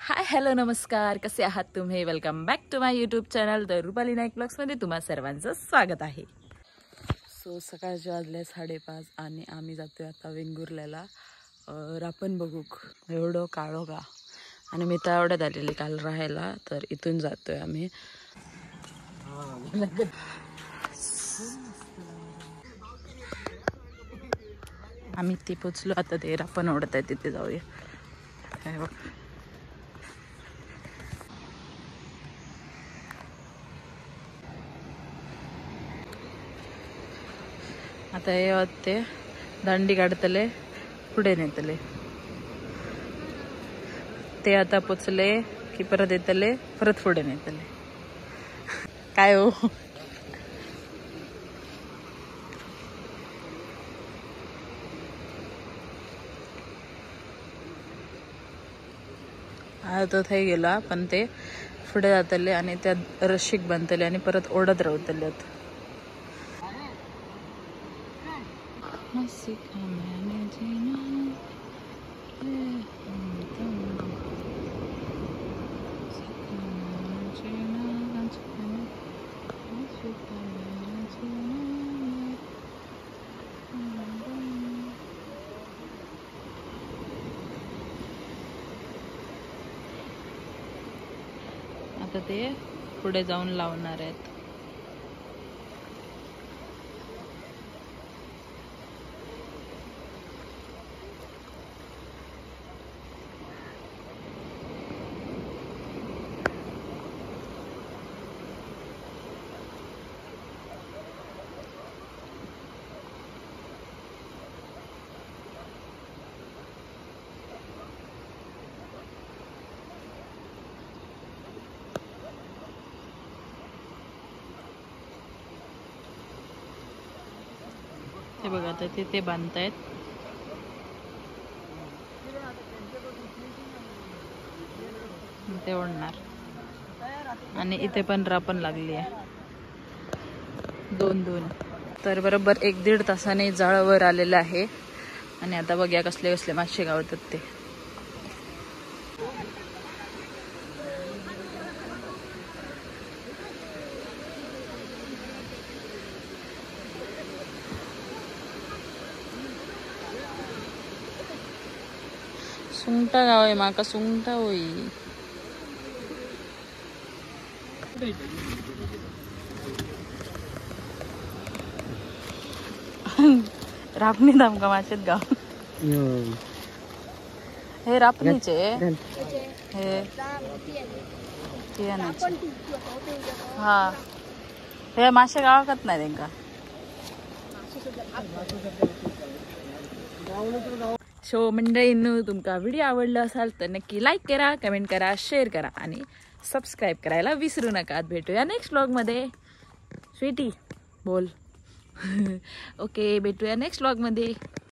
Hi hello नमस्कार, कसे आहात तुम्ही? Welcome back to my YouTube channel the Rupali Naik ब्लॉग्समध्ये तुम्हा सर्वांचं स्वागत आहे. सो सकाळचे वाजले 5:30 आणि आम्ही जातोय आता वेंगुर्ल्याला रापण बघूक. एवढं काळो का आणि मी तर एवढ्यात आलेली काल राहायला, तर इथून जातोय आम्ही. आम्ही ते पोचलो, आता ते रापण ओढत आहे तिथे जाऊया. काय बघ, आता हे ते दांडी काढतले, पुढे नेतले. ते आता पोचले की परत येतले, परत पुढे नेतले. काय हो, आता तो थंय गेला, पण ते पुढे जातले आणि त्या रशीक बांधतले आणि परत ओढत राहतले. आता ते पुढे जाऊन लावणार आहेत. ते बघा, आता ते बांधतायत. ते ओढणार आणि इथे पण रापण लागली आहे. दोन तर बरोबर 1-1.5 तासाने जाळावर आलेलं आहे. आणि आता बघूया कसले कसले मासे गावतात ते. सुंगटा गाव आहे, माका सुंगटा होई. रापणी आमका माशेत गाव. हे रापणीचे हे हा, हे मासे गावाकत नाही त्यांका. सो मंडळींनो, तुमका व्हिडिओ आवडला असाल तर नक्की लाईक करा, कमेंट करा, शेअर करा आणि सबस्क्राईब करायला विसरू नका. भेटूया नेक्स्ट व्लॉगमध्ये. स्वीटी बोल. ओके, भेटूया नेक्स्ट व्लॉगमध्ये.